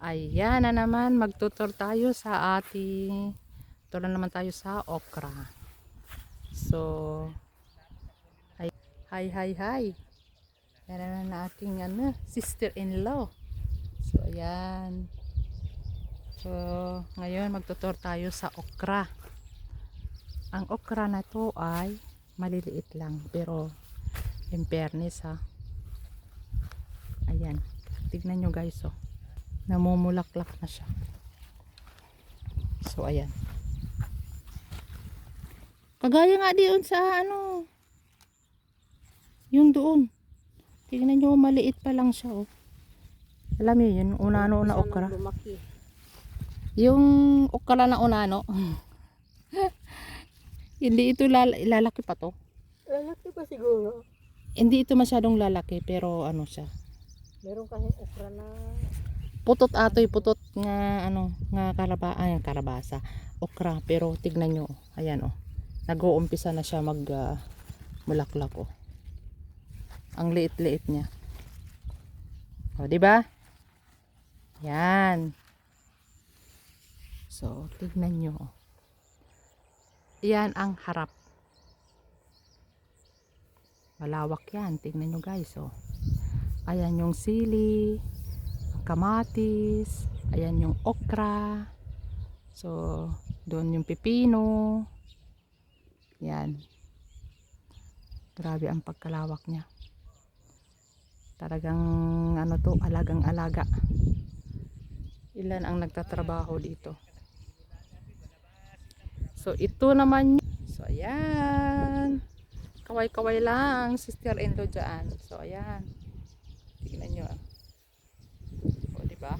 Ayan na naman, magtutur tayo sa ating, tutur na naman tayo sa okra. So, ay, hi. Yan na naman na ating sister-in-law. So, ayan. So, ngayon magtutur tayo sa okra. Ang okra na to ay maliliit lang, pero in fairness ha. Ayan, tignan nyo guys oh. Namumulaklak na siya. So ayan. Kagaya nga diyon sa yung doon. Tingnan nyo, maliit pa lang siya oh. Alam niyo yun, unano na okra. Yung okra na unano. Hindi ito lalaki pa to. Lalaki pa siguro. Hindi ito masyadong lalaki, pero ano siya. Meron kasi okra na Putot atoy, putot nga nga kalabasa, okra, pero tignan nyo, ayan oh. Nag-uumpisa na siya mulaklak oh. Ang liit-liit niya. Oh, di ba? Yan. So, tignan nyo. Yan ang harap. Malawak yan, tignan nyo guys oh. Ayan yung sili, kamatis, ayan yung okra, so doon yung pipino, yan, grabe ang pagkalawak niya, talagang to, alagang alaga. Ilan ang nagtatrabaho dito. So ito naman, so ayan, kaway-kaway lang sister-in-law dyan. So ayan, tignan nyo o, diba?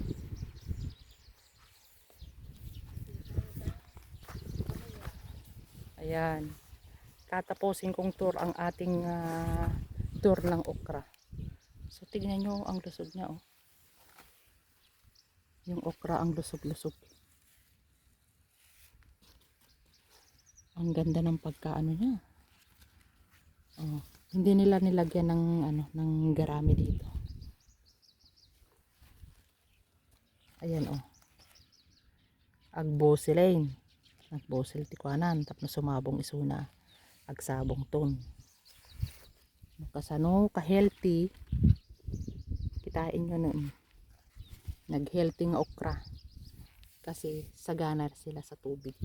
Ayan, katapusin kong tour ang ating tour ng okra. So tignan nyo ang lusog niya oh. Yung okra ang lusog-lusog. Ang ganda ng pagkaano niya. Oh, hindi nila nilagyan ng ng garami dito. Ayan oh. Agbosilane. Agbosil tikwanan tapos sumabong isuna. Agsabong ton. Kasano ka healthy. Kitain nyo nun. Nag-healthy nga okra. Kasi sagana sila sa tubig.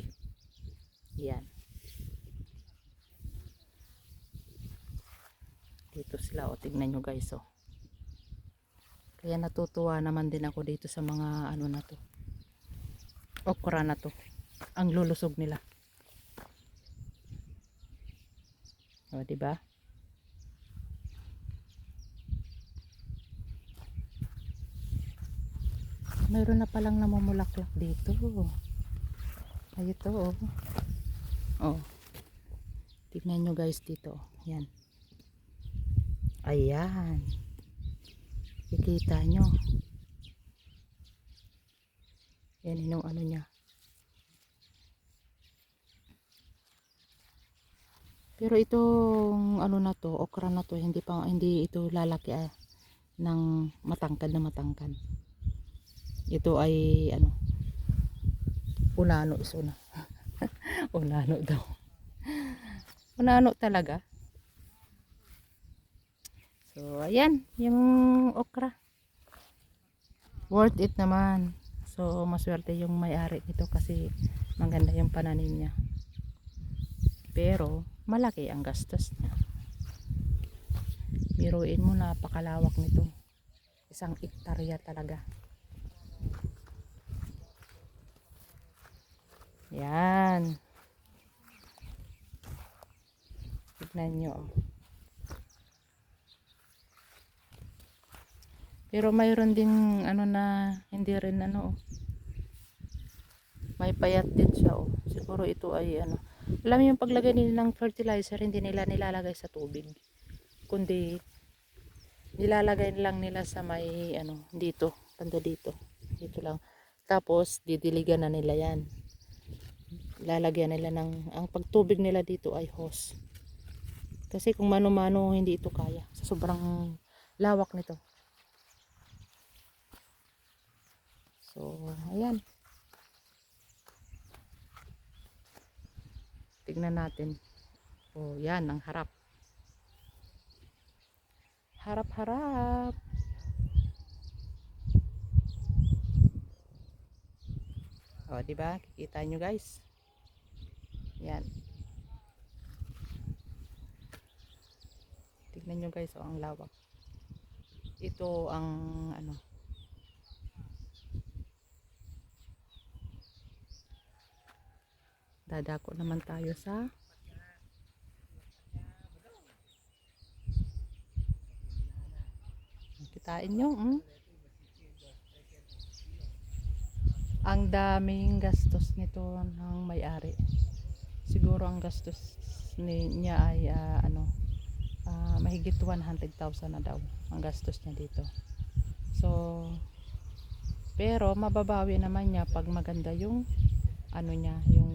Yan. Dito sila o, tignan nyo guys o. Kaya natutuwa naman din ako dito sa mga na to. Okra na to. Ang lulusog nila. O, diba? Mayroon na palang namumulaklak dito. Ay, ito oh. Oh. Tignan nyo guys dito. Yan. Ayan. Kikita nyo. Yan yung niya. Pero itong na to, okra na to, hindi ito lalaki ng matangkad na matangkad. Ito ay unano isuna. Unano daw. Unano talaga. So, ayan, yung okra. Worth it naman. So, maswerte yung may-ari nito kasi maganda yung pananim niya. Pero, malaki ang gastos niya. Biruin mo, napakalawak nito. 1 hektarya talaga. Yan. Tignan nyo. Pero mayroon ding na hindi rin may payat din siya oh. Siguro ito ay alam mo yung paglagay nila ng fertilizer, hindi nila nilalagay sa tubig. Kundi nilalagay lang nila sa may dito, banda dito. Dito lang. Tapos didiligan na nila 'yan. Lalagyan nila ang pagtubig nila dito ay hose. Kasi kung mano-mano hindi ito kaya sa sobrang lawak nito. So, ayan. Tignan natin. Oh, yan ang harap. Harap-harap. Oh, di ba? Kikita nyo guys. Yan. Tignan nyo guys, oh, ang lawak. Ito ang ano. Dadako naman tayo sa kitain nyo. Ang daming gastos nito ng may-ari. Siguro ang gastos niya ay mahigit 100,000 na daw ang gastos niya dito. So, pero mababawi naman niya pag maganda yung ano niya, yung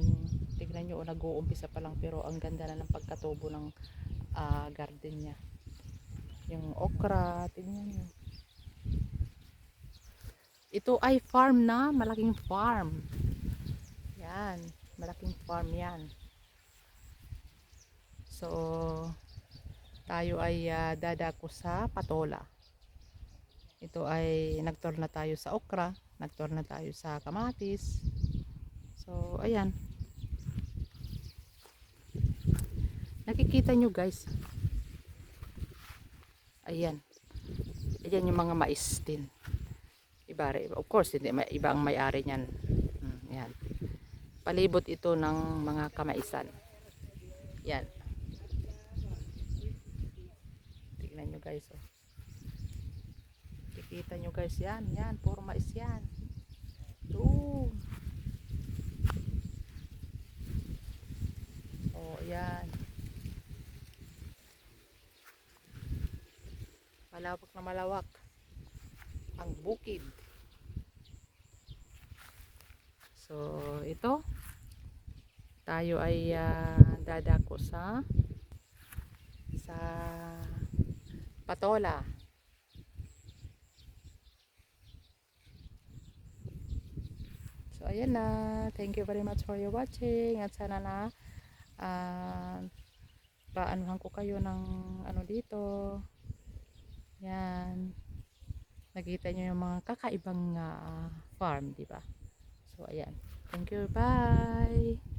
tignan nyo, nag-uumpisa pa lang pero ang ganda na ng pagkatubo ng garden niya. Yung okra, tignan nyo. Ito ay farm na, malaking farm. Yan, malaking farm yan. So, tayo ay dadako sa patola. Ito ay nagtour na tayo sa okra, nagtour na tayo sa kamatis. So, ayan. Nakikita nyo guys. Ayan. Ayan yung mga mais din. Iba, of course, hindi, iba ang may-ari niyan. Ayan. Palibot ito ng mga kamaisan. Yan. Tignan nyo guys. Oh. Kikita nyo guys yan. Yan. Puro mais yan. Doon. Oh, yan. Malawak na malawak. Ang bukid. So, ito. Tayo ay dadako sa patola. So, ayan na. Thank you very much for your watching. At sana na paanuhan ko kayo ng ano dito. Yan. Nakita nyo yung mga kakaibang farm, di ba? So, ayan. Thank you. Bye!